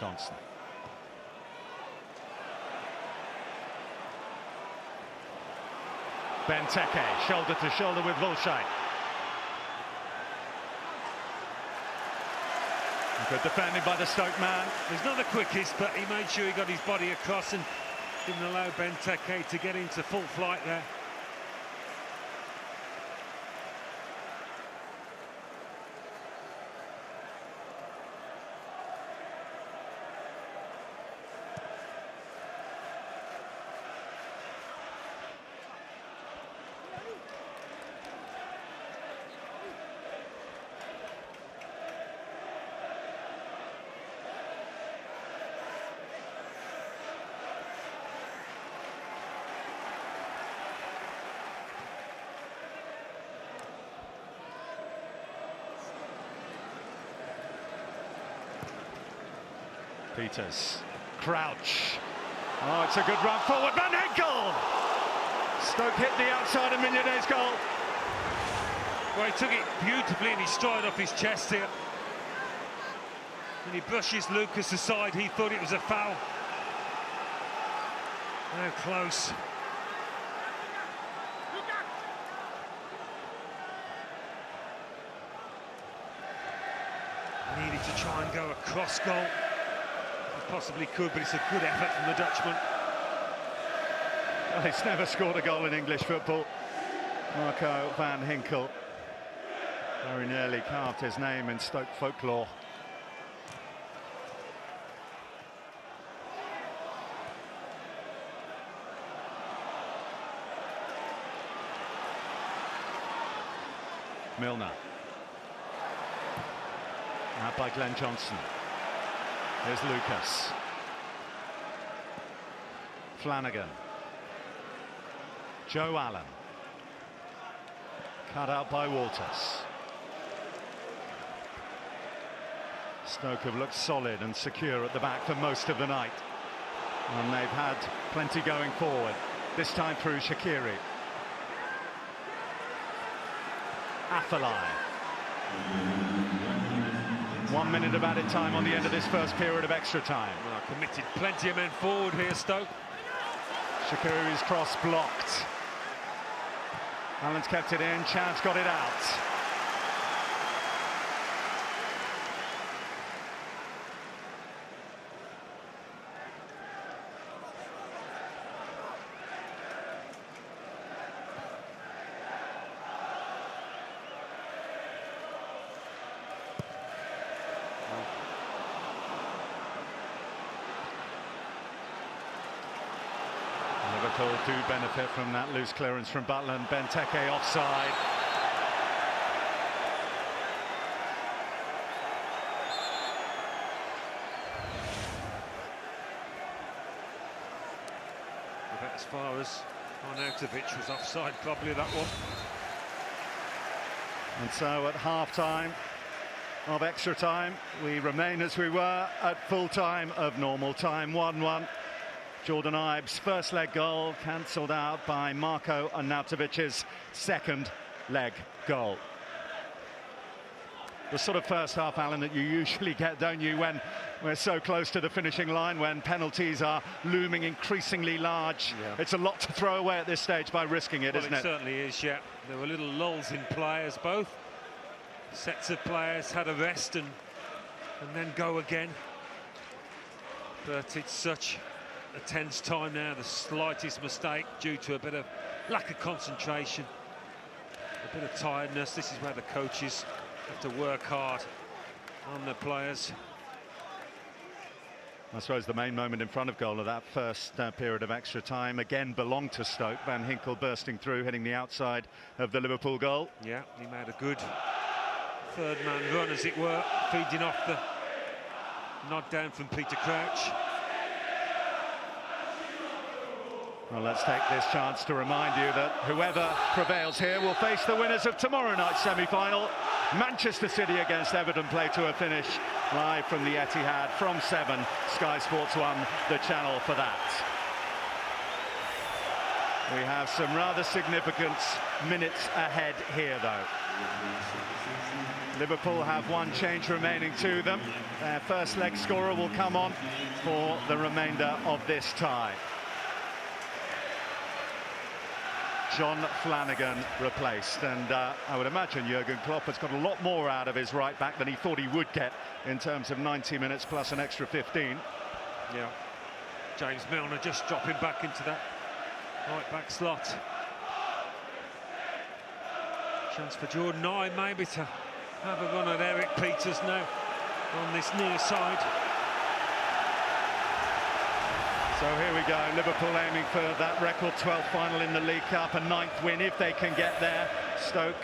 Johnson. Benteke, shoulder to shoulder with Wolscheid. Good defending by the Stoke man. He's not the quickest, but he made sure he got his body across and didn't allow Benteke to get into full flight there. Peters, Crouch. Oh, it's a good run forward. Van Ginkel! Stoke hit the outside of Mignonet's goal. Well, he took it beautifully and he strode off his chest here. And he brushes Lucas aside. He thought it was a foul. How close. Needed to try and go across goal. Possibly could, but it's a good effort from the Dutchman. Well, he's never scored a goal in English football. Marco van Ginkel very nearly carved his name in Stoke folklore. Milner. Out by Glenn Johnson. Here's Lucas. Flanagan. Joe Allen. Cut out by Walters. Stoke have looked solid and secure at the back for most of the night. And they've had plenty going forward. This time through Shaqiri. Afellay. 1 minute of added time on the end of this first period of extra time. Well, committed plenty of men forward here, Stoke. Shaqiri's cross blocked. Allen's kept it in, Chance got it out. Liverpool do benefit from that loose clearance from Butland. Benteke offside. About as far as Arnautovic was offside, probably that one. And so at half-time of extra time, we remain as we were at full time of normal time, 1-1. Jordan Ibe's first leg goal cancelled out by Marko Arnautovic's second leg goal. The sort of first half, Alan, that you usually get, don't you, when we're so close to the finishing line, when penalties are looming increasingly large. Yeah. It's a lot to throw away at this stage by risking it, isn't it? It certainly is, yeah. There were little lulls in players, both sets of players had a rest and then go again. But it's such a tense time now. The slightest mistake due to a bit of lack of concentration, a bit of tiredness. This is where the coaches have to work hard on the players. I suppose the main moment in front of goal of that first period of extra time again belonged to Stoke. Van Ginkel bursting through, hitting the outside of the Liverpool goal. Yeah, he made a good third man run, as it were, feeding off the nod down from Peter Crouch. Well, let's take this chance to remind you that whoever prevails here will face the winners of tomorrow night's semi-final. Manchester City against Everton play to a finish live from the Etihad from 7. Sky Sports 1, the channel for that. We have some rather significant minutes ahead here, though. Liverpool have one change remaining to them. Their first leg scorer will come on for the remainder of this tie. John Flanagan replaced, and I would imagine Jurgen Klopp has got a lot more out of his right back than he thought he would get in terms of 90 minutes plus an extra 15. Yeah, James Milner just dropping back into that right back slot. Chance for Jordan Ibe maybe to have a run at Eric Peters now on this near side. So here we go, Liverpool aiming for that record 12th final in the League Cup, a 9th win if they can get there. Stoke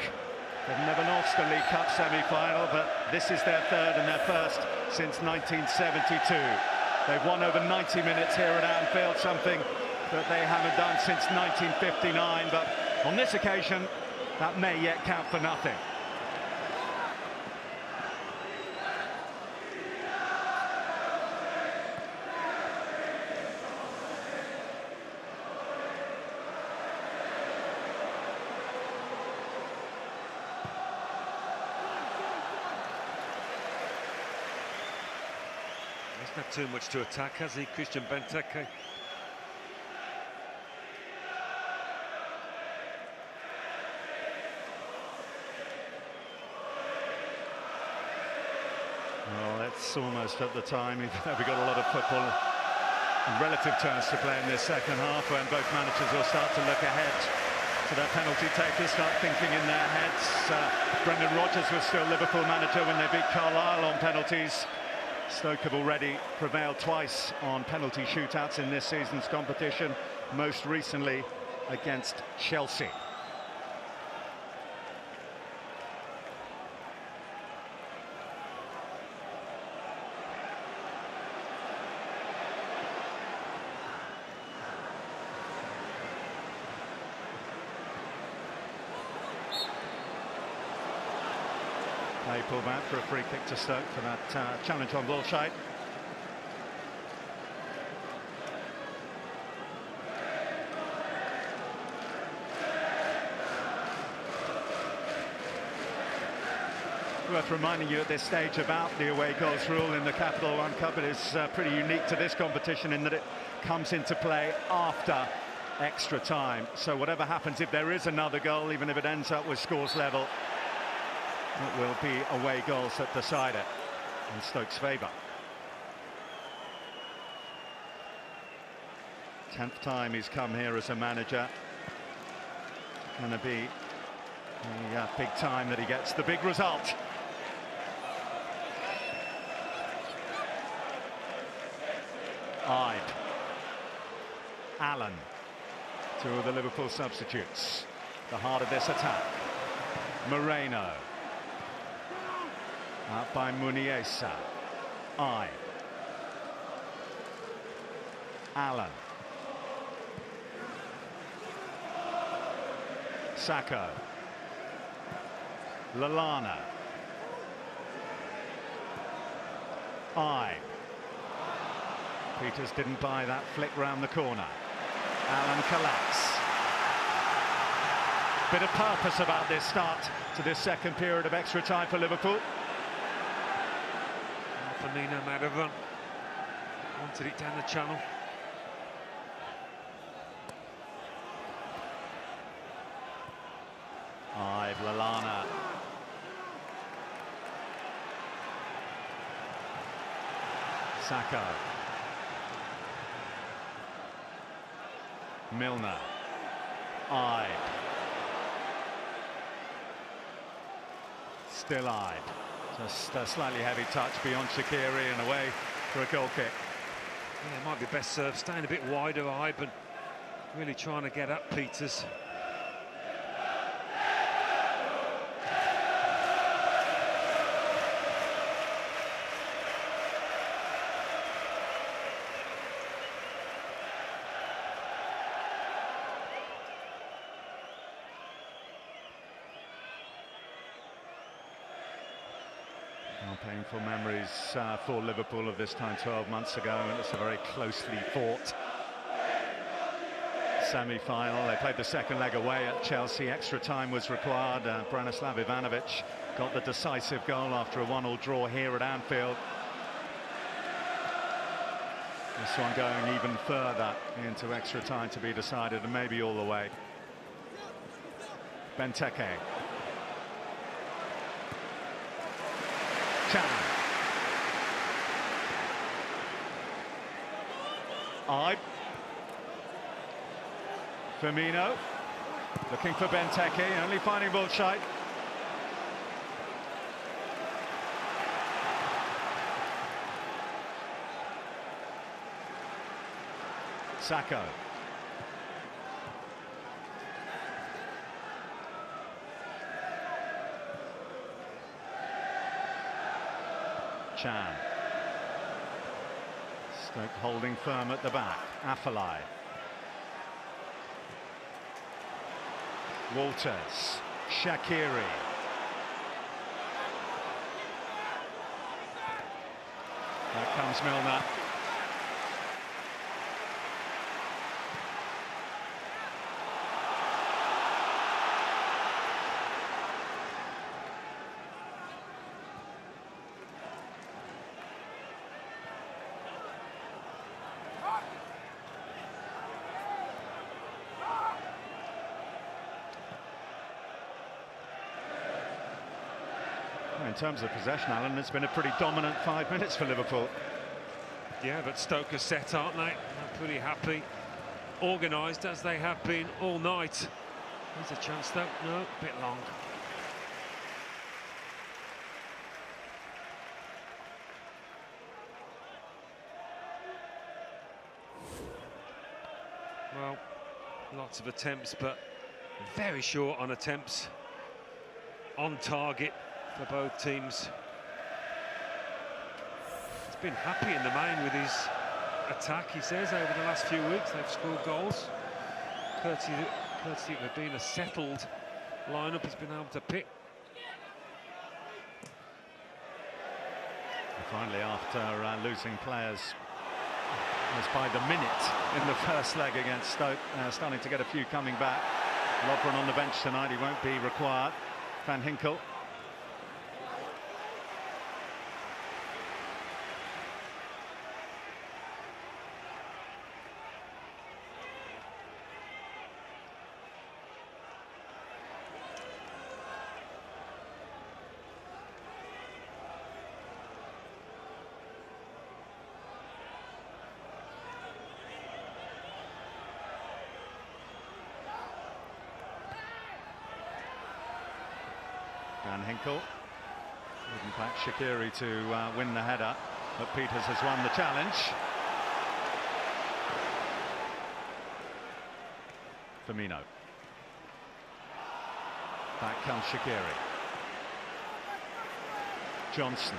have never lost a League Cup semi-final, but this is their third and their first since 1972. They've won over 90 minutes here at Anfield, something that they haven't done since 1959, but on this occasion, that may yet count for nothing. He's not too much to attack, has he, Christian Benteke? Well, it's almost at the time. We've got a lot of football in relative terms to play in this second half, when both managers will start to look ahead to their penalty takers, start thinking in their heads. Brendan Rodgers was still Liverpool manager when they beat Carlisle on penalties. Stoke have already prevailed twice on penalty shootouts in this season's competition, most recently against Chelsea. They pull back for a free kick to Stoke for that challenge on Wilshere. Worth reminding you at this stage about the away goals rule in the Capital One Cup. It is pretty unique to this competition in that it comes into play after extra time. So whatever happens, if there is another goal, even if it ends up with scores level, it will be away goals that decide it in Stoke's favour. 10th time he's come here as a manager. Going to be the big time that he gets the big result. Ibe. Allen. Two of the Liverpool substitutes. The heart of this attack. Moreno. Out by Muniesa. Ibe. Allen. Sacco. Lallana. Ibe. Peters didn't buy that flick round the corner. Allen collects. Bit of purpose about this start to this second period of extra time for Liverpool. Firmino made a run. Wanted it down the channel. Ibe, Lallana. Sacco. Milner. Ibe. Still Ibe. Just a slightly heavy touch beyond Shaqiri and away for a goal kick. Yeah, it might be best served staying a bit wider, Ibe, and really trying to get up Peters. Painful memories for Liverpool of this time 12 months ago, and it's a very closely fought semi-final. They played the second leg away at Chelsea. Extra time was required. Branislav Ivanovic got the decisive goal after a 1-1 draw here at Anfield. This one going even further into extra time to be decided, and maybe all the way. Benteke. Chan. Ibe. Firmino. Looking for Benteke, only finding Wiltshire. Sakho. Chan. Stoke holding firm at the back. Afellay. Walters. Shaqiri. Back comes Milner. In terms of possession, Alan, it's been a pretty dominant 5 minutes for Liverpool. Yeah, but Stoke are set, aren't they? They're pretty happy, organised as they have been all night. There's a chance though. No, a bit long. Well, lots of attempts, but very short on attempts on target for both teams. He's been happy in the main with his attack, he says, over the last few weeks. They've scored goals. Courtesy of it being a settled lineup, he's been able to pick. And finally, after losing players as by the minute in the first leg against Stoke, starting to get a few coming back. Lovren on the bench tonight, he won't be required. Van Ginkel. Van Ginkel wouldn't back Shaqiri to win the header, but Peters has won the challenge. Firmino. Back comes Shaqiri. Johnson.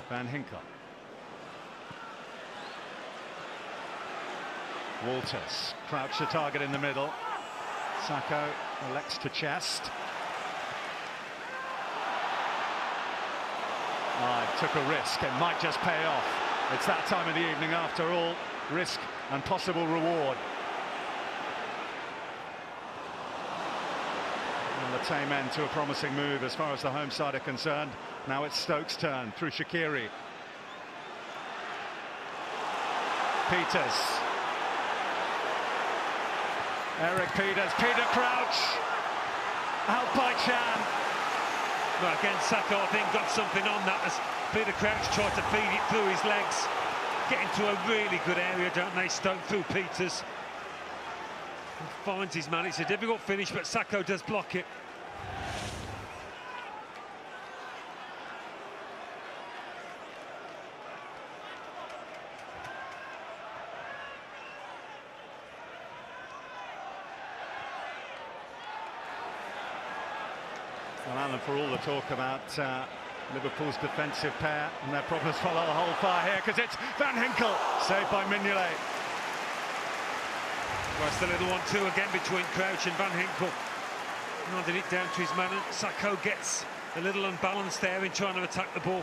Van Ginkel. Walters. Crouch the target in the middle. Sakho elects to chest. Took a risk, it might just pay off. It's that time of the evening after all. Risk and possible reward. And the tame end to a promising move as far as the home side are concerned. Now it's Stoke's turn through Shaqiri. Peters. Eric Peters, Peter Crouch, out by Chan. Well, again, Sakho, I think, got something on that as Peter Crouch tried to feed it through his legs. Get into a really good area, don't they, Stoke, through Peters. And finds his man. It's a difficult finish, but Sakho does block it. Well, Alan, for all the talk about Liverpool's defensive pair and their problems, follow the whole fire here because it's Van Ginkel, saved by Mignolet. Well, it's the little 1-2 again between Crouch and Van Ginkel. Nodding it down to his man, and Sakho gets a little unbalanced there in trying to attack the ball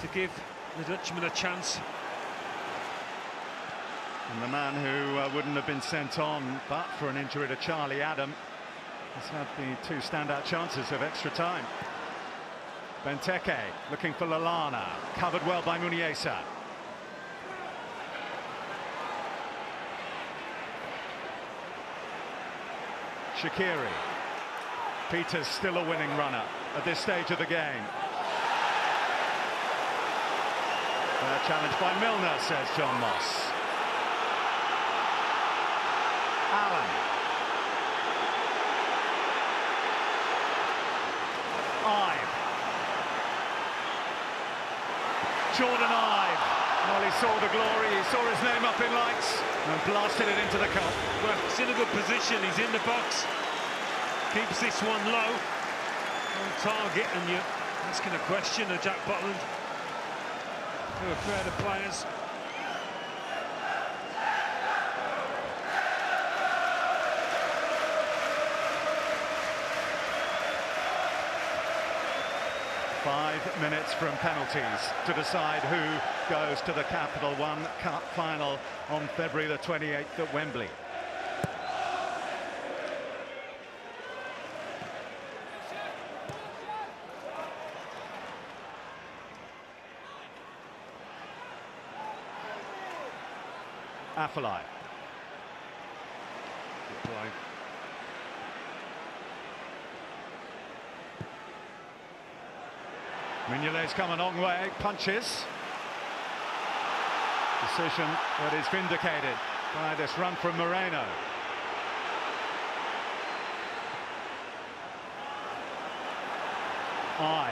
to give the Dutchman a chance. And the man who wouldn't have been sent on but for an injury to Charlie Adam has had the two standout chances of extra time. Benteke looking for Lallana, covered well by Muniesa. Shaqiri. Peters still a winning runner at this stage of the game. Challenged by Milner, says John Moss. Allen. Ibe. Jordan Ibe. Well, he saw the glory, he saw his name up in lights and blasted it into the cup. Well, he's in a good position, he's in the box. Keeps this one low, on target, and you're asking a question of Jack Butland. To a crowd of players. Five minutes from penalties to decide who goes to the Capital One Cup final on February the 28th at Wembley. Afellay. Good play. Mignolet's come a long way, punches. Decision that is vindicated by this run from Moreno. Ibe.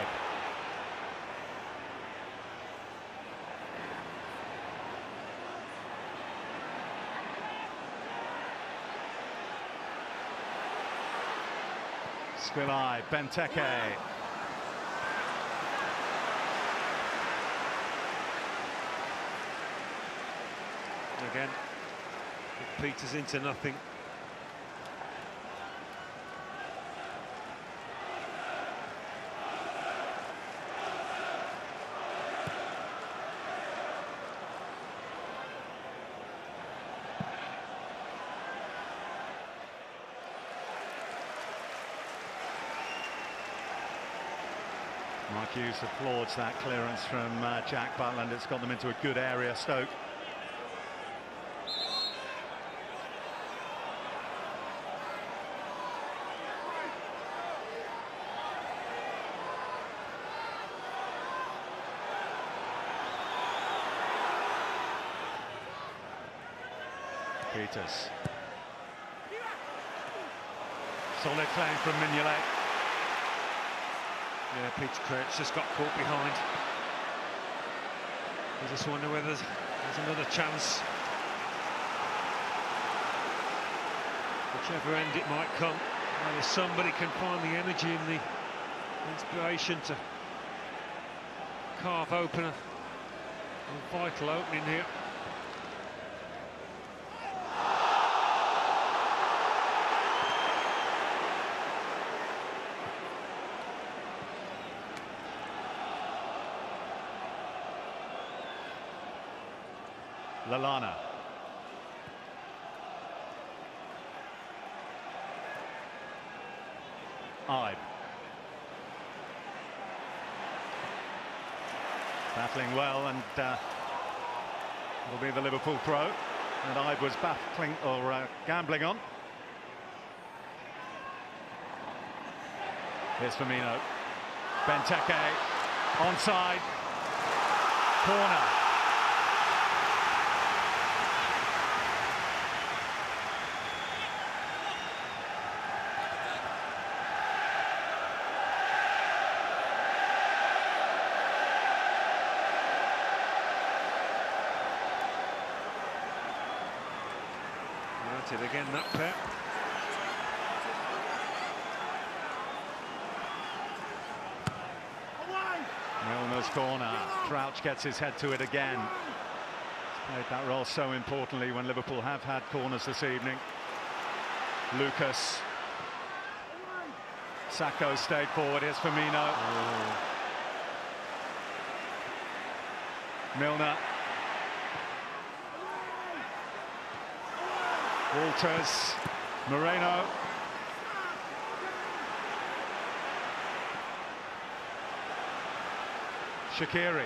Still Ibe, Benteke. Again, Peters into nothing. Mark Hughes applauds that clearance from Jack Butland. It's got them into a good area, Stoke. Peters. Solid claim from Mignolet. Yeah, Peter Crouch just got caught behind. I just wonder whether there's another chance. Whichever end it might come, whether somebody can find the energy and the inspiration to carve open a vital opening here. Lallana. Ibe. Battling well, and will be the Liverpool throw that Ibe was battling or gambling on. Here's Firmino. Benteke onside. Corner. United again, that pair. Milner's corner. Crouch gets his head to it again. He's played that role so importantly when Liverpool have had corners this evening. Lucas. Sakho stayed forward. Here's Firmino. Walters, Moreno. Shaqiri.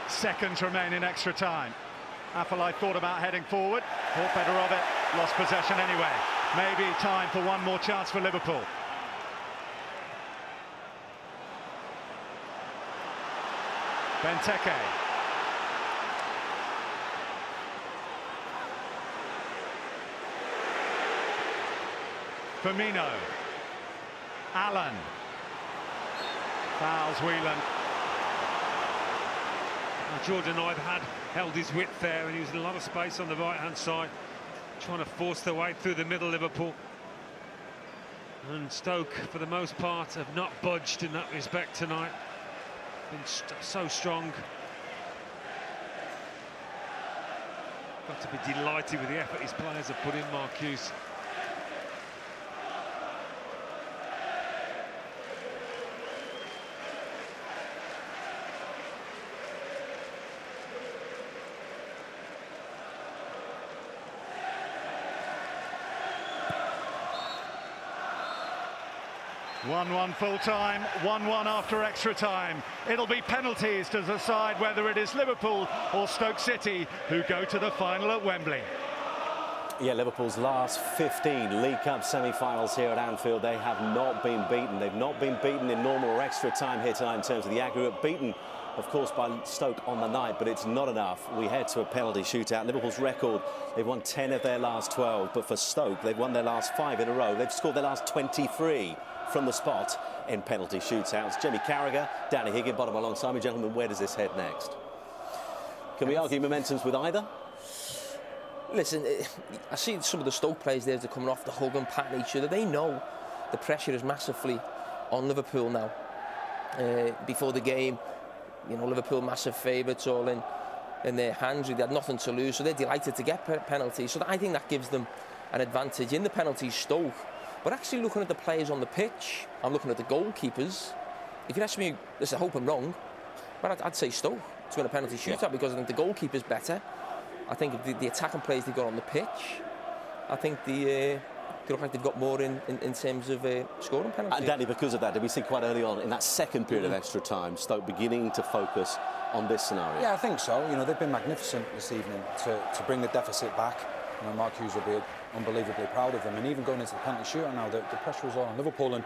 Seconds remain in extra time. Afellay thought about heading forward, thought better of it, lost possession anyway. Maybe time for one more chance for Liverpool. Benteke. Firmino. Allen. Fouls Whelan. Jordan Ibe had held his width there, and he was in a lot of space on the right-hand side, trying to force their way through the middle, Liverpool. And Stoke, for the most part, have not budged in that respect tonight. Been so strong. Got to be delighted with the effort his players have put in, Mark Hughes. 1-1 full time, 1-1 after extra time. It'll be penalties to decide whether it is Liverpool or Stoke City who go to the final at Wembley. Yeah, Liverpool's last 15 League Cup semi-finals here at Anfield, they have not been beaten. They've not been beaten in normal or extra time here tonight in terms of the aggregate. Beaten, of course, by Stoke on the night, but it's not enough. We head to a penalty shootout. Liverpool's record, they've won 10 of their last 12, but for Stoke, they've won their last 5 in a row. They've scored their last 23 from the spot in penalty shootouts. Jamie Carragher, Danny Higginbottom alongside me. Gentlemen, where does this head next? Can we argue momentums with either? Listen, I see some of the Stoke players there, they're coming off the hug and patting each other. They know the pressure is massively on Liverpool now. Before the game, you know, Liverpool massive favourites all in their hands. They had nothing to lose, so they're delighted to get penalties. So I think that gives them an advantage in the penalties, Stoke. But actually looking at the players on the pitch, I'm looking at the goalkeepers. If you ask me, listen, I hope I'm wrong, but I'd say Stoke to win a penalty shootout because I think the goalkeeper's better. I think the attacking players they've got on the pitch, I think they look like they've got more in terms of scoring penalties. And Danny, because of that, did we see quite early on in that second period of extra time, Stoke beginning to focus on this scenario? Yeah, I think so. You know, they've been magnificent this evening to bring the deficit back. You know, Mark Hughes will be unbelievably proud of them. And even going into the penalty shootout now, the pressure is all on Liverpool. And,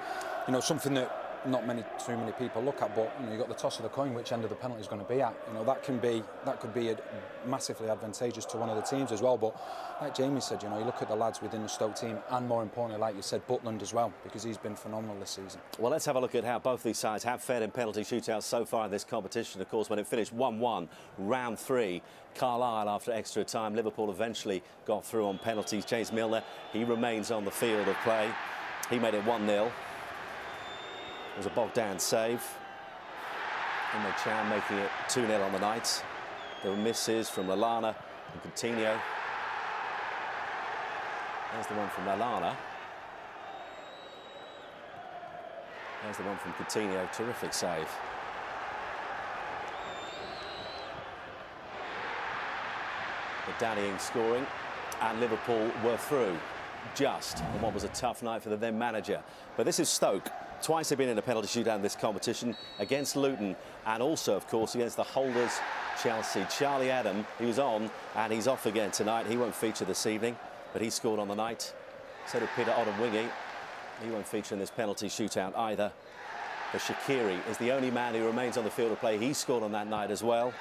you know, something that not too many people look at, but you know, you've got the toss of the coin, which end of the penalty is going to be at. You know, that could be massively advantageous to one of the teams as well. But like Jamie said, you know, you look at the lads within the Stoke team, and more importantly, like you said, Butland as well, because he's been phenomenal this season. Well, let's have a look at how both these sides have fared in penalty shootouts so far in this competition. Of course, when it finished 1-1, round 3, Carlisle after extra time. Liverpool eventually got through on penalties. James Milner, he remains on the field of play. He made it 1-0. It was a Bogdan save. Emre Can making it 2-0 on the night. There were misses from Lallana and Coutinho. There's the one from Lallana. There's the one from Coutinho. Terrific save. But Danny Ings scoring, and Liverpool were through just on what was a tough night for the then manager. But this is Stoke. Twice they've been in a penalty shootout in this competition, against Luton and also, of course, against the holders, Chelsea. Charlie Adam, he was on and he's off again tonight. He won't feature this evening, but he scored on the night. So did Peter Odemwingie. He won't feature in this penalty shootout either. But Shaqiri is the only man who remains on the field of play. He scored on that night as well.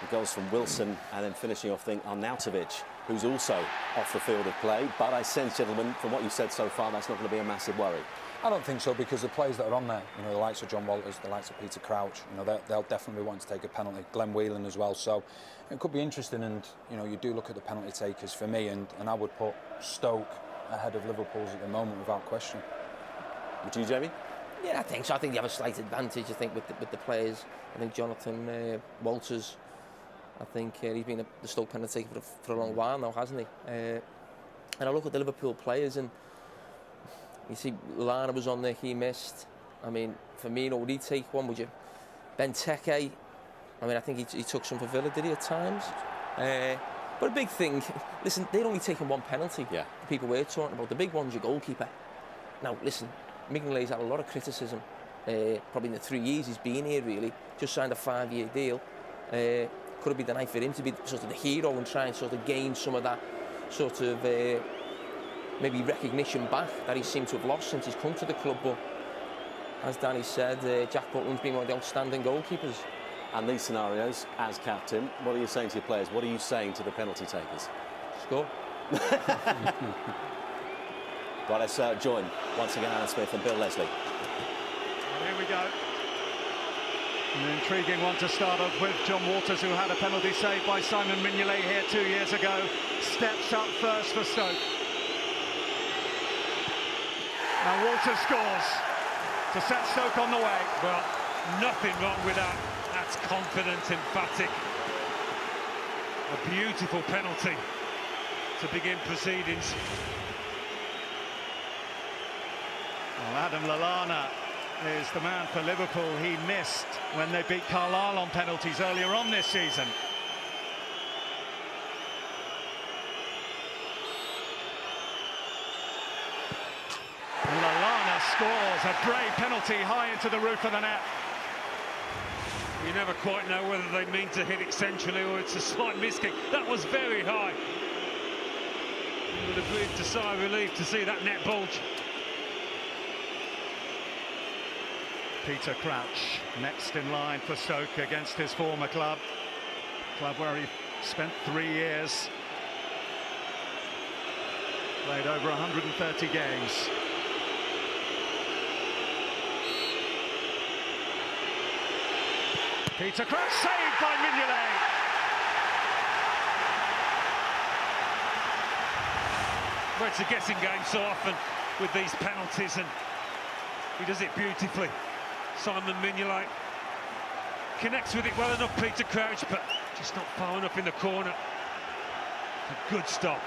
The goals from Wilson, and then finishing off thing Arnautovic, who's also off the field of play. But I sense, gentlemen, from what you've said so far, that's not going to be a massive worry. I don't think so, because the players that are on there, you know, the likes of John Walters, the likes of Peter Crouch, you know, they'll definitely want to take a penalty. Glenn Whelan as well. So it could be interesting, and you know, you do look at the penalty takers for me, and I would put Stoke ahead of Liverpool's at the moment without question. Would you, Jamie? Yeah, I think so. I think they have a slight advantage. I think with the players. I think Jonathan Walters. I think he's been the Stoke penalty taker for a long while now, hasn't he? And I look at the Liverpool players, and you see Lallana was on there, he missed. I mean, Firmino, would he take one? Would you? Benteke, I mean, I think he took some for Villa, did he, at times? But a big thing, listen, they're only taking one penalty. Yeah. The people we're talking about, the big one's your goalkeeper. Now, listen, Mignolet's had a lot of criticism, probably in the 3 years he's been here, really. Just signed a 5-year deal. Could have been the night for him to be sort of the hero and try and sort of gain some of that sort of maybe recognition back that he seemed to have lost since he's come to the club. But as Danny said, Jack Butland's been one of the outstanding goalkeepers. And these scenarios, as captain, what are you saying to your players? What are you saying to the penalty takers? Score. Right, let's join once again Alan Smith and Bill Leslie. Well, here we go. An intriguing one to start off with. John Walters, who had a penalty saved by Simon Mignolet here 2 years ago, steps up first for Stoke. Now Walters scores to set Stoke on the way. Well, nothing wrong with that. That's confident, emphatic. A beautiful penalty to begin proceedings. Well, Adam Lallana is the man for Liverpool. He missed when they beat Carlisle on penalties earlier on this season. And Lallana scores a brave penalty high into the roof of the net. You never quite know whether they mean to hit it centrally or it's a slight miskick. That was very high. You would have breathed a sigh of relief to see that net bulge. Peter Crouch next in line for Stoke against his former club where he spent 3 years, played over 130 games. Peter Crouch saved by Mignolet. Well, it's a guessing game so often with these penalties, and he does it beautifully. Simon Mignolet connects with it well enough, Peter Crouch, but just not far enough in the corner. A good stop.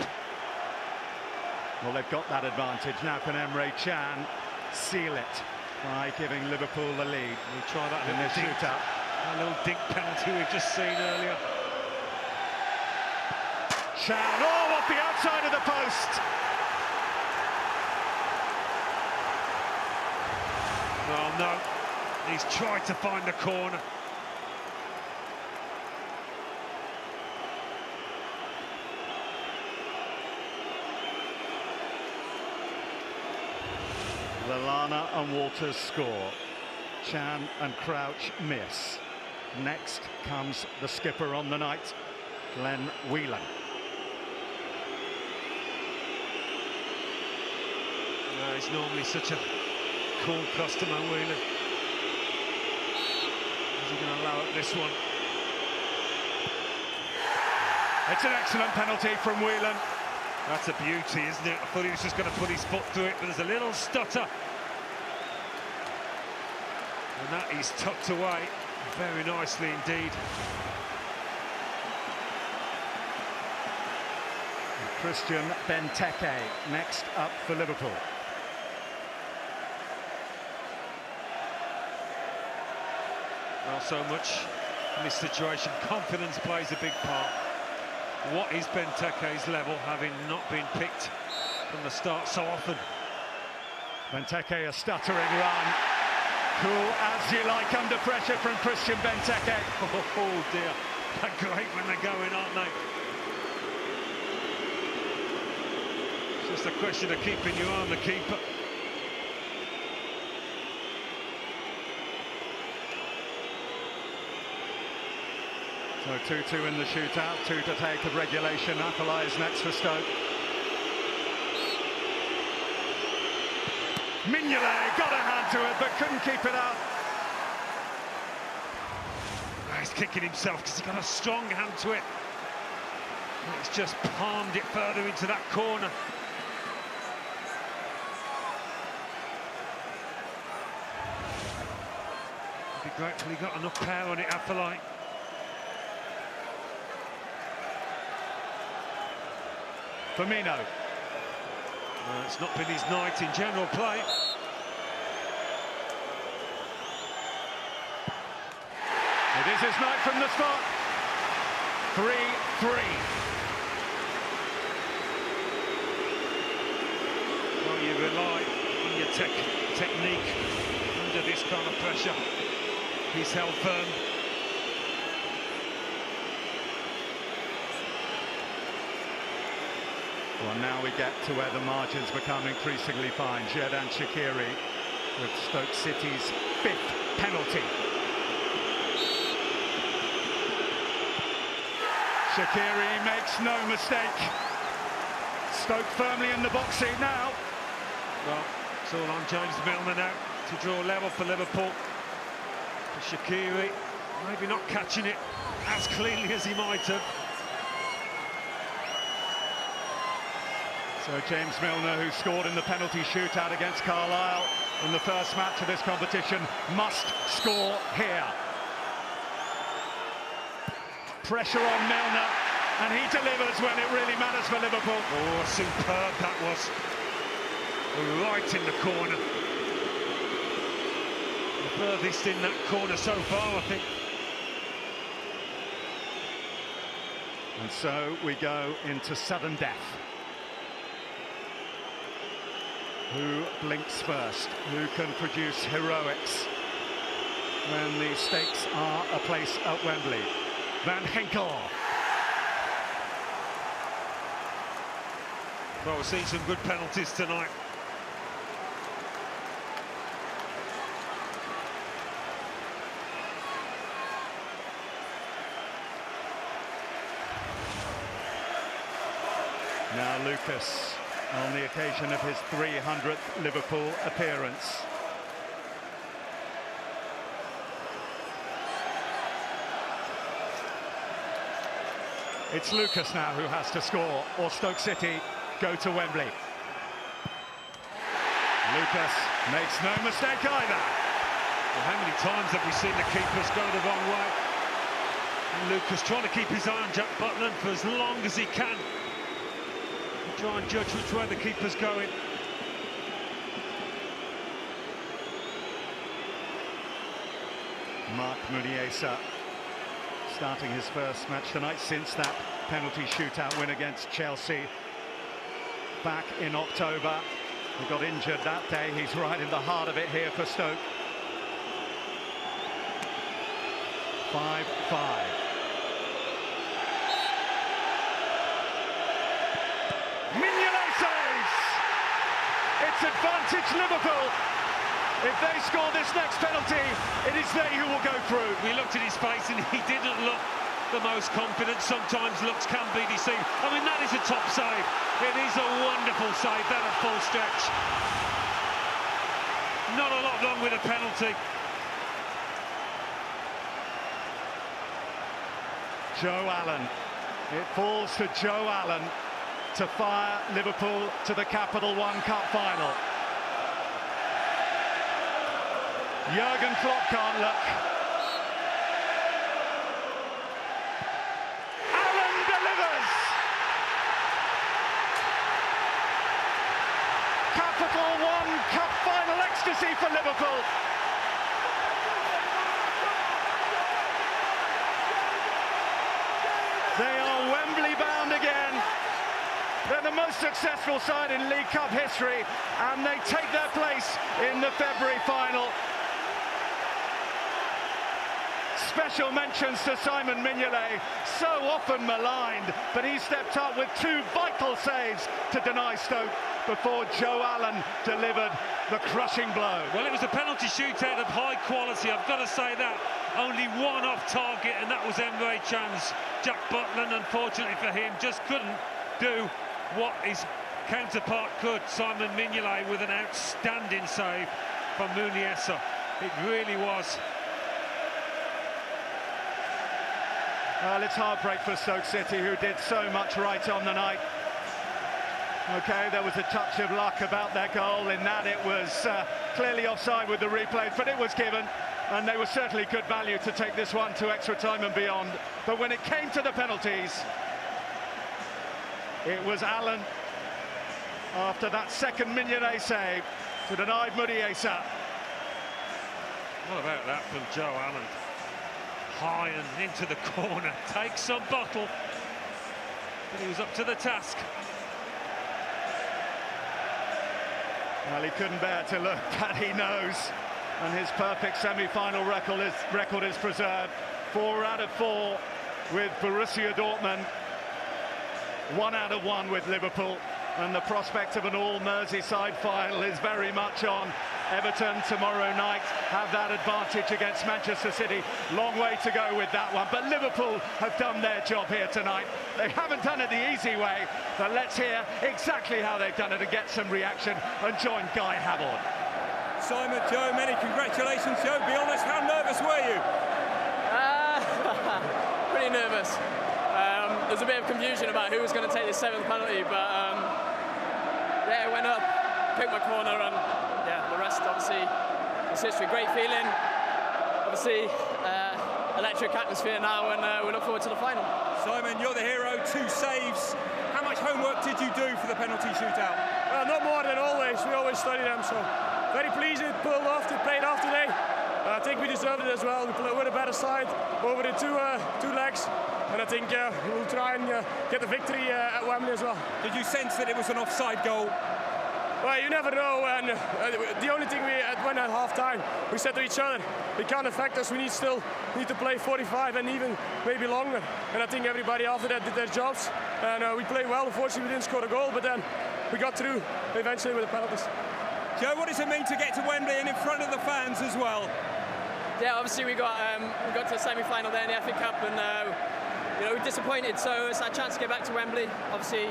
Well, they've got that advantage. Now can Emre Can seal it by giving Liverpool the lead. We'll try that in this shootout. A little dink penalty we've just seen earlier. Can, oh, off the outside of the post. Well, no, he's tried to find the corner. Lallana and Walters score. Can and Crouch miss. Next comes the skipper on the night, Glenn Whelan. No, he's normally such a cool customer, Whelan. Is he going to allow it this one? It's an excellent penalty from Whelan. That's a beauty, isn't it? I thought he was just going to put his foot through it, but there's a little stutter. And that is tucked away very nicely indeed. Christian Benteke next up for Liverpool. Well, so much in this situation. Confidence plays a big part. What is Benteke's level, having not been picked from the start so often? Benteke, a stuttering run. Cool as you like under pressure from Christian Benteke. Oh dear, they're great when they're going, aren't they? It's just a question of keeping your eye on the keeper. So 2-2 in the shootout, 2 to take of regulation. Afellay is next for Stoke. Mignolet got a hand to it, but couldn't keep it out. He's kicking himself because he's got a strong hand to it. It's just palmed it further into that corner. He'd be grateful he got enough power on it, Afellay. Firmino. It's not been his night in general play. It is his night from the spot. 3-3. rely on your technique under this kind of pressure. He's held firm. Well, now we get to where the margins become increasingly fine. Xherdan Shaqiri with Stoke City's 5th penalty. Shaqiri makes no mistake. Stoke firmly in the box seat now. Well, it's all on James Milner now to draw level for Liverpool. But Shaqiri maybe not catching it as cleanly as he might have. So James Milner, who scored in the penalty shootout against Carlisle in the first match of this competition, must score here. Pressure on Milner, and he delivers when it really matters for Liverpool. Oh, superb that was. Right in the corner. The furthest in that corner so far, I think. And so we go into sudden death. Who blinks first? Who can produce heroics when the stakes are a place at Wembley? Van Ginkel. Well, we're seeing some good penalties tonight. Now Lucas, on the occasion of his 300th Liverpool appearance. It's Lucas now who has to score, or Stoke City go to Wembley. Lucas makes no mistake either. Well, how many times have we seen the keepers go the wrong way? And Lucas trying to keep his eye on Jack Butland for as long as he can. Try and judge which way the keeper's going. Marc Muniesa starting his first match tonight since that penalty shootout win against Chelsea back in October. He got injured that day. He's right in the heart of it here for Stoke. 5-5. Mignolet saves! It's advantage Liverpool. If they score this next penalty, it is they who will go through. We looked at his face and he didn't look the most confident. Sometimes looks can be deceived. I mean, that is a top save. It is a wonderful save, that at full stretch. Not a lot wrong with a penalty. Joe Allen. It falls to Joe Allen to fire Liverpool to the Capital One Cup final. Jurgen Klopp can't look. Allen delivers! Capital One Cup final ecstasy for Liverpool. They are Wembley bound again. They're the most successful side in League Cup history, and they take their place in the February final. Special mentions to Simon Mignolet, so often maligned, but he stepped up with 2 vital saves to deny Stoke before Joe Allen delivered the crushing blow. Well, it was a penalty shootout of high quality, I've got to say that. Only one off target, and that was Emre Can's. Jack Butland, unfortunately for him, just couldn't do what his counterpart could. Simon Mignolet with an outstanding save from Muniesa. It really was. Well, it's heartbreak for Stoke City, who did so much right on the night. OK, there was a touch of luck about their goal in that it was clearly offside with the replay, but it was given, and they were certainly good value to take this one to extra time and beyond. But when it came to the penalties, it was Allen, after that second Mignolet save, to deny Muniesa. What about that from Joe Allen? High and into the corner, takes some bottle, but he was up to the task. Well, he couldn't bear to look, but he knows. And his perfect semi-final record is preserved. 4 out of 4 with Borussia Dortmund. 1 out of 1 with Liverpool. And the prospect of an all-Merseyside final is very much on. Everton tomorrow night have that advantage against Manchester City. Long way to go with that one. But Liverpool have done their job here tonight. They haven't done it the easy way, but let's hear exactly how they've done it and get some reaction and join Guy Habord. Simon, Joe, many congratulations. Joe, be honest, how nervous were you? Pretty nervous. There's a bit of confusion about who was going to take the 7th penalty, but yeah, it went up, picked my corner, and yeah, the rest obviously is history. Great feeling, obviously electric atmosphere now, and we look forward to the final. Simon, you're the hero, 2 saves. How much homework did you do for the penalty shootout? Well, not more than always. We always study them, so very pleased it pulled off, it played off today. I think we deserved it as well. We played with a better side over the two legs. And I think we'll try and get the victory at Wembley as well. Did you sense that it was an offside goal? Well, you never know. And the only thing when at half-time, we said to each other, it can't affect us. We need to play 45 and even maybe longer. And I think everybody after that did their jobs. And we played well. Unfortunately, we didn't score a goal, but then we got through eventually with the penalties. Joe, what does it mean to get to Wembley and in front of the fans as well? Yeah, obviously we got to the semi-final there in the FA Cup, and you know, we're disappointed, so it's our chance to get back to Wembley. Obviously,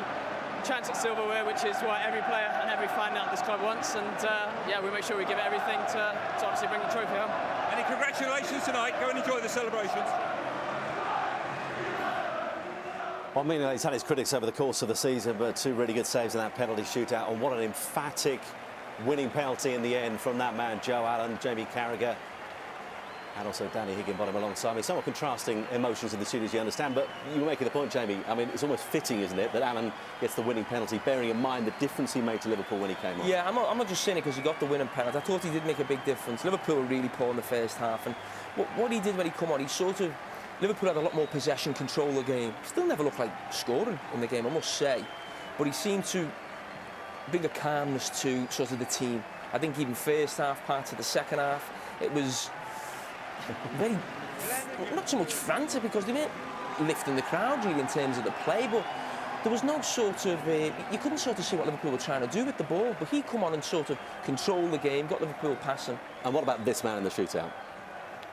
chance at silverware, which is what every player and every fan at this club wants, and yeah, we make sure we give it everything to obviously bring the trophy home. Any congratulations tonight. Go and enjoy the celebrations. Well, I mean, he's had his critics over the course of the season, but 2 really good saves in that penalty shootout, and what an emphatic winning penalty in the end from that man, Joe Allen, Jamie Carragher, and also Danny Higginbottom alongside me. Somewhat contrasting emotions in the studios, you understand, but you were making the point, Jamie. I mean, it's almost fitting, isn't it, that Allen gets the winning penalty, bearing in mind the difference he made to Liverpool when he came on. Yeah, I'm not just saying it because he got the winning penalty. I thought he did make a big difference. Liverpool were really poor in the first half, and what he did when he come on, he sort of... Liverpool had a lot more possession, control the game. Still never looked like scoring in the game, I must say. But he seemed to bring a calmness to sort of the team. I think even first half, part of the second half, it was very, not so much frantic because they weren't lifting the crowd really in terms of the play, but there was no sort of, you couldn't sort of see what Liverpool were trying to do with the ball, but he come on and sort of controlled the game, got Liverpool passing. And what about this man in the shootout?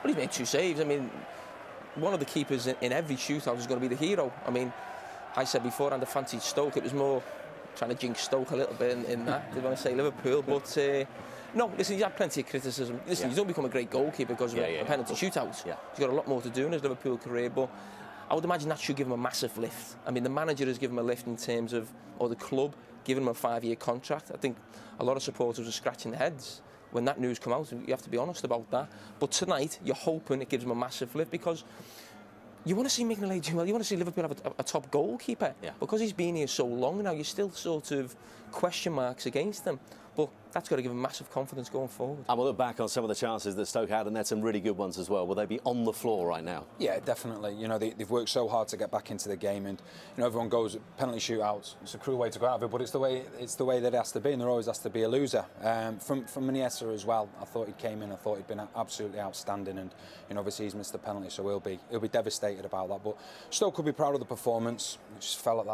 Well, he's made 2 saves. I mean, one of the keepers in every shootout is going to be the hero. I mean, I said beforehand I fancied Stoke. It was more trying to jinx Stoke a little bit in that. They want to say Liverpool, but no, listen, he's had plenty of criticism. Listen, he's don't become a great goalkeeper because of a penalty shootout. Yeah. He's got a lot more to do in his Liverpool career, but I would imagine that should give him a massive lift. I mean, the manager has given him a lift in terms of, or the club, giving him a 5-year contract. I think a lot of supporters are scratching their heads when that news come out. You have to be honest about that. But tonight, you're hoping it gives him a massive lift because you want to see Mignolet do well. You want to see Liverpool have a top goalkeeper. Yeah. Because he's been here so long now, you're still sort of question marks against him. But that's got to give him massive confidence going forward. And we'll look back on some of the chances that Stoke had, and there's some really good ones as well. Will they be on the floor right now? Yeah, definitely. You know, they've worked so hard to get back into the game, and you know, everyone goes penalty shootouts. It's a cruel way to go out of it, but it's the way that it has to be, and there always has to be a loser. From Iniesta as well, I thought he came in. I thought he'd been absolutely outstanding, and you know, obviously he's missed the penalty, so he'll be devastated about that. But Stoke could be proud of the performance. It just fell at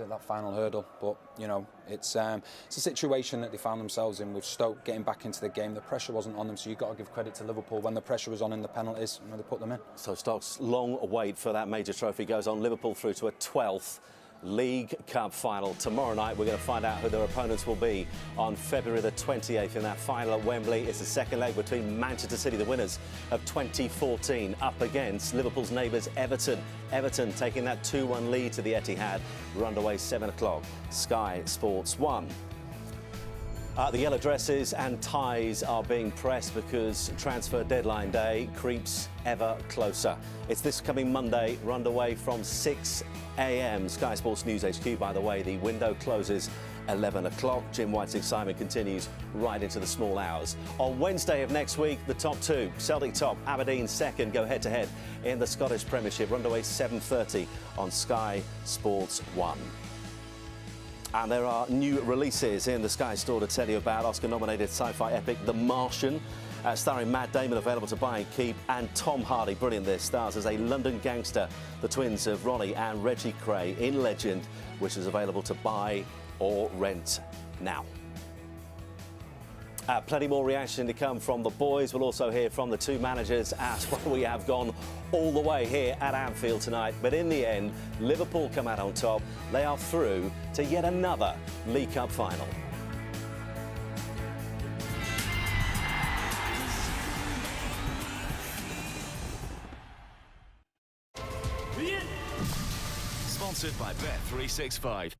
that final hurdle. But you know, it's a situation that they found themselves in with Stoke getting back into the game. The pressure wasn't on them, so you've got to give credit to Liverpool. When the pressure was on in the penalties, you know, they put them in. So Stoke's long wait for that major trophy goes on. Liverpool through to a 12th League Cup final. Tomorrow night we're going to find out who their opponents will be on February the 28th in that final at Wembley. It's the second leg between Manchester City, the winners of 2014, up against Liverpool's neighbours Everton. Everton taking that 2-1 lead to the Etihad. We're underway 7 o'clock. Sky Sports 1. The yellow dresses and ties are being pressed because transfer deadline day creeps ever closer. It's this coming Monday. We're underway from 6 a.m. Sky Sports News HQ, by the way, the window closes 11 o'clock. Jim White's excitement continues right into the small hours. On Wednesday of next week, the top 2, Celtic top, Aberdeen second, go head-to-head in the Scottish Premiership. We're underway 7:30 on Sky Sports 1. And there are new releases in the Sky Store to tell you about. Oscar-nominated sci-fi epic The Martian, starring Matt Damon, available to buy and keep, and Tom Hardy, brilliant this, stars as a London gangster, the twins of Ronnie and Reggie Kray in Legend, which is available to buy or rent now. Plenty more reaction to come from the boys. We'll also hear from the two managers as well. We have gone all the way here at Anfield tonight. But in the end, Liverpool come out on top. They are through to yet another League Cup final. Sponsored by Bet365.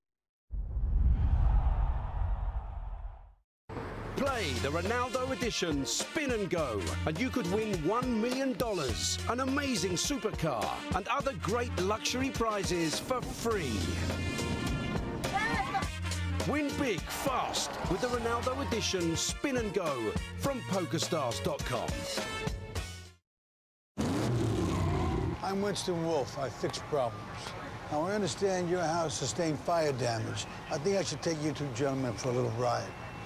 Play the Ronaldo Edition Spin and Go, and you could win $1 million, an amazing supercar, and other great luxury prizes for free. Win big, fast, with the Ronaldo Edition Spin and Go from PokerStars.com. I'm Winston Wolfe. I fix problems. Now, I understand your house sustained fire damage. I think I should take you two gentlemen for a little ride.